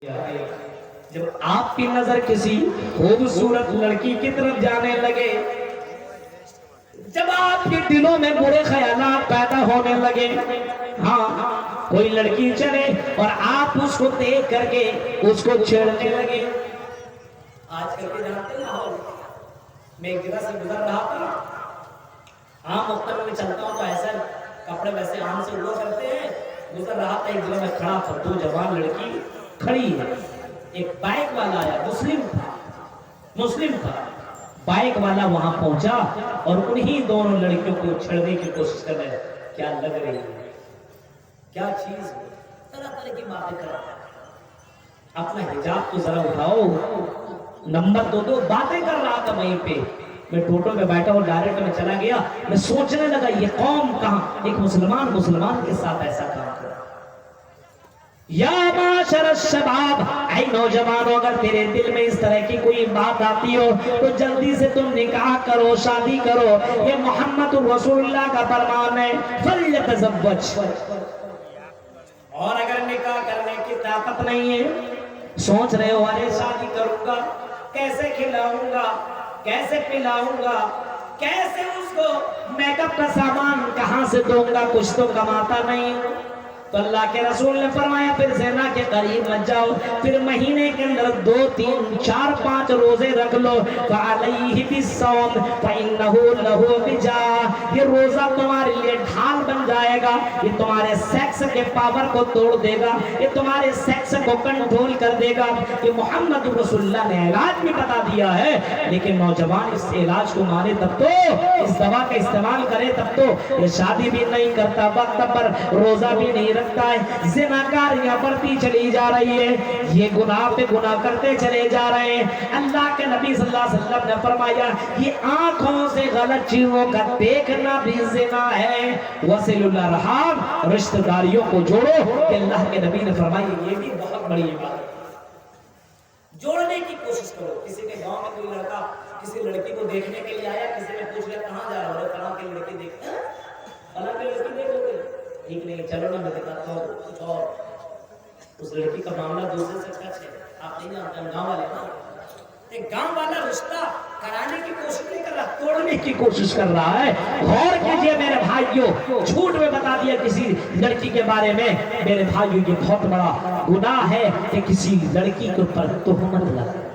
جب آپ کی نظر کسی خوبصورت لڑکی کی طرف جانے لگے، جب آپ کے دلوں میں برے خیالات پیدا ہونے لگے، ہاں کوئی لڑکی چلے اور آپ اس کو دیکھ کر کے اس کو چھیڑنے لگے۔ آج کل کے جانتے ہیں ماحول، میں ایک جگہ سے گزر رہا تھا، عام مختلف میں چلتا ہوں تو ایسا کپڑے ویسے عام سے ہوا کرتے ہیں، گزر رہا تھا، ایک جگہ میں کھڑا تھا، دو جوان لڑکی کھڑی ہے، ایک بائک والا آیا، مسلم تھا، بائک والا وہاں پہنچا اور انہی دونوں لڑکیوں کو چھڑنے کی کوشش کر رہے ہیں۔ کیا لگ رہی ہے، کیا چیز ہے، طرح طرح کی باتیں کر رہا ہے، اپنا حجاب تو ذرا اٹھاؤ، نمبر دو باتیں کر رہا تھا وہیں پہ۔ میں ٹوٹو میں بیٹھا اور ڈائریکٹ میں چلا گیا، میں سوچنے لگا یہ قوم کہاں، ایک مسلمان کے ساتھ ایسا کام کر رہا۔ یا معاشر الشباب، اے نوجوانوں، اگر تیرے دل میں اس طرح کی کوئی بات آتی ہو تو جلدی سے تم نکاح کرو، شادی کرو، یہ محمد رسول اللہ کا فرمان ہے، فلیتزوج۔ اور اگر نکاح کرنے کی طاقت نہیں ہے، سوچ رہے ہو ارے شادی کروں گا، کیسے کھلاؤں گا، کیسے پلاؤں گا، کیسے اس کو میک اپ کا سامان کہاں سے دوں گا، کچھ تو کماتا نہیں، تو اللہ کے رسول نے فرمایا پھر زنا کے قریب مت جاؤ، پھر مہینے کے اندر 2 3 4 5 روزے رکھ لو، فعلیہ بالصوم فانہ لہ وجاء، یہ روزہ تمہارے لیے ڈھال بن جائے گا، یہ تمہارے سیکس کے پاور کو توڑ دے گا، یہ تمہارے سیکس کو کنٹرول کر دے گا۔ یہ محمد رسول اللہ نے علاج بھی بتا دیا ہے، لیکن نوجوان اس علاج کو مانے تب تو، اس دوا کا استعمال کرے تب تو، یہ شادی بھی نہیں کرتا، وقت پر روزہ بھی نہیں رکھتا ہے، زناکاریاں بڑھتی چلی جا رہی ہے، یہ گناہ پہ گناہ کرتے چلے جا رہے ہیں۔ اللہ کے نبی صلی اللہ علیہ وسلم نے فرمایا یہ آنکھوں سے غلط چیزوں کا دیکھنا بھی زنا ہے۔ وصل الارحام، رشتہ داریوں کو جوڑو، کہ اللہ کے نبی نے فرمایا یہ بھی بہت بڑی بات ہے، جوڑنے کی کوشش کرو۔ کسی کے گاؤں میں کوئی لڑکا کسی لڑکی کو دیکھنے کے لیے آیا، کسی نے پوچھ لیا کہاں جا رہا ہے، فلاں کی لڑکی دیکھ، فلاں کی لڑکی دیکھ لو گے، ٹھیک نہیں، چلو نا میں دکھاتا ہوں کچھ اور۔ اس لڑکی کا معاملہ دوسرے سے سچ ہے، آپ نہیں جانتے، گاؤں والے نا، ایک گاؤں والا رشتہ کرانے کی کوشش نہیں کر رہا، توڑنے کی کوشش کر رہا ہے۔ غور کیجئے میرے بھائیوں، جھوٹ میں بتا دیا کسی لڑکی کے بارے میں، میرے بھائیوں یہ بہت بڑا گناہ ہے کہ کسی لڑکی کے اوپر تہمت لگائے۔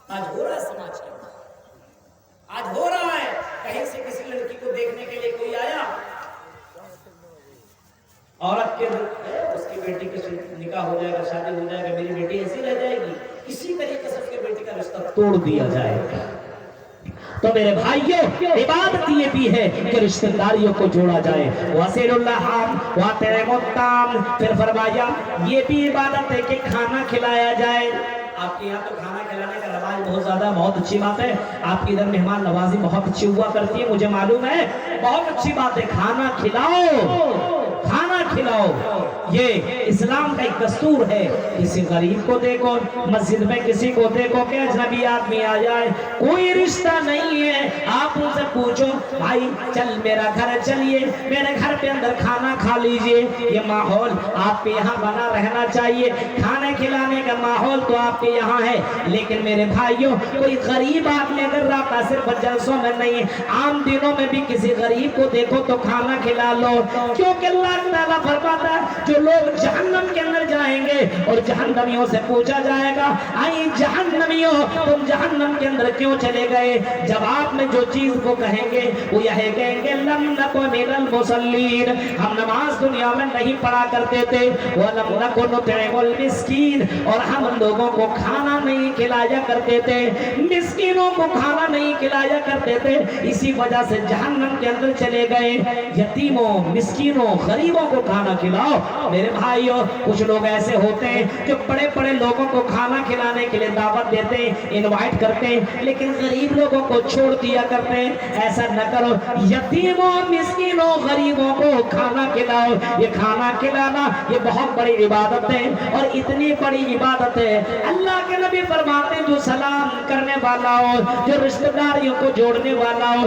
آج ہو رہا ہے سماج کے اندر، آج ہو رہا ہے، کہیں سے کسی لڑکی کو دیکھنے کے لیے کوئی آیا، عورت کے اس کی بیٹی کا نکاح ہو جائے گا، شادی ہو جائے گا، میری بیٹی ایسی رہ جائے گی، کسی طریقے سے اس کی بیٹی کا رشتہ توڑ دیا جائے گا۔ تو میرے بھائیوں، عبادت یہ بھی ہے کہ رشتہ داریوں کو جوڑا جائے۔ وَصِلُ اللَّحَامِ وَأَطْعِمُ الطَّعَامَ، پھر فرمایا یہ بھی عبادت ہے کہ کھانا کھلایا جائے۔ آپ کے یہاں تو کھانا کھلانے کا رواج بہت زیادہ، بہت اچھی بات ہے، آپ کی ادھر مہمان نوازی بہت اچھی ہوا کرتی ہے، مجھے معلوم ہے، بہت اچھی بات ہے، کھانا کھلاؤ، کھانا کھلاؤ، یہ اسلام کا ایک دستور ہے۔ کسی غریب کو دیکھو، مسجد میں کسی کو دیکھو کہ اجنبی آدمی آ جائے، کوئی رشتہ نہیں ہے، آپ ان سے پوچھو بھائی چل میرا گھر چلیے، میرے گھر کے اندر کھانا کھا لیجئے، یہ ماحول آپ کے یہاں بنا رہنا چاہیے، کھانے کھلانے کا ماحول تو آپ کے یہاں ہے، لیکن میرے بھائیوں کوئی غریب آدمی اگر رہتا صرف جلسوں میں نہیں، عام دنوں میں بھی کسی غریب کو دیکھو تو کھانا کھلا لو، کیونکہ اللہ تعالیٰ فرماتا ہے جو لوگ جہنم کے اندر جائیں گے اور جہنمیوں سے پوچھا جائے گا آئی جہنمیوں تم جہنم کے اندر کیوں چلے گئے، جواب میں جو چیز کو کہیں گے وہ یہ کہیں گے لم نکن من المصلین، ہم نماز دنیا میں نہیں پڑھا کرتے تھے، ولم نکن نطعم المسکین، اور ہم لوگوں کو کھانا نہیں کھلایا کرتے تھے، مسکینوں کو کھانا نہیں کھلایا کرتے تھے، اسی وجہ سے جہنم کے اندر چلے گئے۔ یتیموں، مسکینوں، غریبوں کو کھانا کھلاؤ۔ میرے بھائیوں کچھ لوگ ایسے ہوتے ہیں جو بڑے بڑے لوگوں کو کھانا کھلانے کے لیے دعوت دیتے ہیں، انوائٹ کرتے ہیں، لیکن غریب لوگوں کو چھوڑ دیا کرتے ہیں، ایسا نہ کرو، یتیموں، مسکینوں، غریبوں کو کھانا کھلاؤ۔ یہ کھانا کھلانا یہ بہت بڑی عبادت ہے، اور اتنی بڑی عبادت ہے اللہ کے نبی فرماتے ہیں جو سلام کرنے والا ہو، جو رشتہ داریوں کو جوڑنے والا ہو،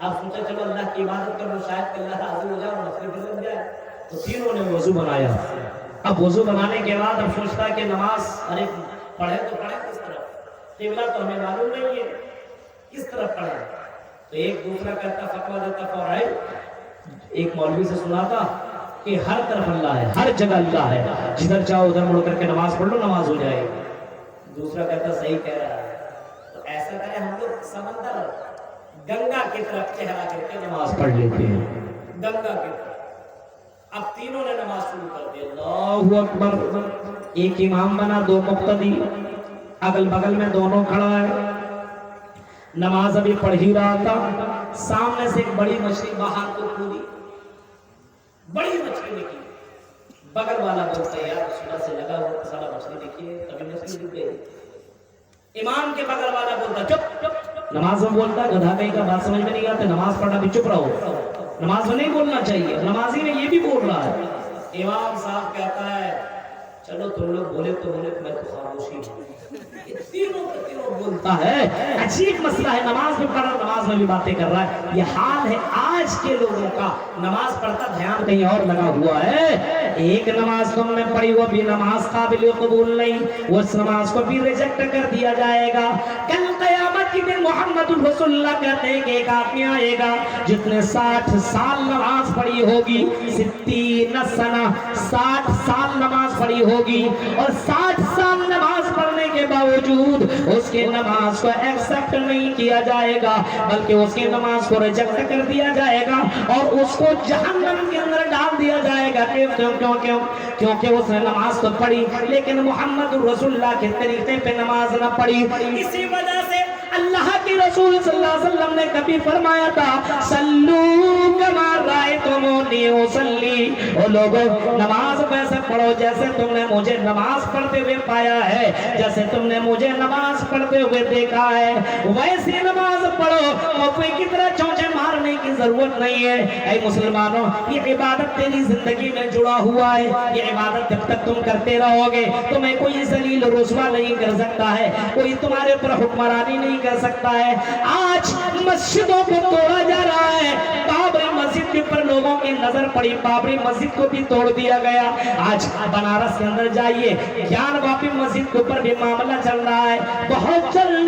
اب سوچا چلو اللہ کی عبادت کرو شاید کہ اللہ راضی ہو جائے اور مسئلے پھر لگ جائے، تو تینوں نے وضو بنایا۔ اب وضو بنانے کے بعد اب سوچتا ہے کہ نماز ارے پڑھے تو پڑھے کس طرف، قبلہ تو ہمیں معلوم نہیں ہے کس طرف پڑھے۔ تو ایک دوسرا کہتا فتویٰ دیتا فوراً، ایک مولوی سے سنا تھا کہ ہر طرف اللہ ہے، ہر جگہ اللہ ہے، جدھر چاہو ادھر مڑ کر کے نماز پڑھ لو نماز ہو جائے گی۔ دوسرا کہتا صحیح کہہ رہا ہے، تو ایسا کریں ہم لوگ سمندر گنگا کی طرف چہرہ کر کے نماز پڑھ لیتے ہیں، گنگا کی طرف۔ اب تینوں نے نماز شروع کر دی، اللہ اکبر۔ ایک امام بنا، دو مقتدی، اگل بغل میں دونوں کھڑا ہے۔ نماز ابھی پڑھ ہی رہا تھا، سامنے سے ایک بڑی مچھلی باہر کو کودی، بڑی مچھلی نکلی۔ بغل والا بولتا ہے یار صبح سے لگا ہوا سارا مچھلی دیکھیے، کبھی مچھلی ڈوب گئی۔ امام کے بغل والا بولتا چپ، نماز میں بولتا گدھا کہیں کا بات سمجھ میں نہیں آتے، نماز پڑھنا بھی چپ رہو، نماز میں نہیں بولنا چاہیے، نمازی میں یہ بھی بول رہا ہے۔ امام صاحب کہتا ہے چلو تم لوگ بولے تو بولے، میں تو خاموشی ہوں۔ تینوں بولتا ہے، عجیب مسئلہ ہے، نماز میں پڑھ رہا، نماز میں بھی باتیں کر رہا ہے۔ یہ حال ہے آج کے لوگوں کا، نماز پڑھتا دھیان کہیں اور لگا ہوا ہے۔ ایک نماز تم نے پڑھی وہ بھی نماز قابل قبول نہیں، اس نماز کو بھی ریجیکٹ کر دیا جائے گا۔ کل قیامت کے دن محمد رسول اللہ کہتے ہیں کہ ایک آدمی آئے گا جس نے 60 سال نماز پڑھی ہوگی، 60 سنہ، 60 سال نماز پڑھی ہوگی، اور 60 سال نماز پڑھنے کے باوجود اس کی نماز کو ایکسپٹ نہیں کیا جائے گا، بلکہ اس کی نماز کو ریجیکٹ کر دیا جائے گا اور اس کو جہنم کے اندر ڈال دیا جائے گا۔ کیونکہ اس نے نماز تو پڑھی لیکن محمد رسول اللہ کے طریقے پہ نماز نہ پڑھی۔ اسی وجہ سے اللہ کے رسول صلی اللہ علیہ وسلم نے کبھی فرمایا تھا سلو کما رأیتمونی اصلی، او لوگوں نماز ویسے پڑھو جیسے تم نے مجھے نماز پڑھتے ہوئے پایا ہے، جیسے تم نے مجھے نماز پڑھتے ہوئے دیکھا ہے ویسے نماز پڑھو، کوئی کی طرح چونچے مارنے کی ضرورت نہیں ہے۔ اے مسلمانوں، یہ عبادت تیری زندگی میں جڑا ہوا ہے، یہ عبادت جب تک تم کرتے رہو گے تمہیں کوئی ذلیل رسوا نہیں کر سکتا ہے، کوئی تمہارے پر حکمرانی نہیں کر سکتا ہے۔ آج مسجدوں کو توڑا جا رہا ہے، بابری مسجد کے اوپر لوگوں کی نظر پڑی، بابری مسجد کو بھی توڑ دیا گیا۔ آج بنارس کے اندر جائیے، گیان واپی مسجد کے اوپر بھی معاملہ چل رہا ہے، بہت چل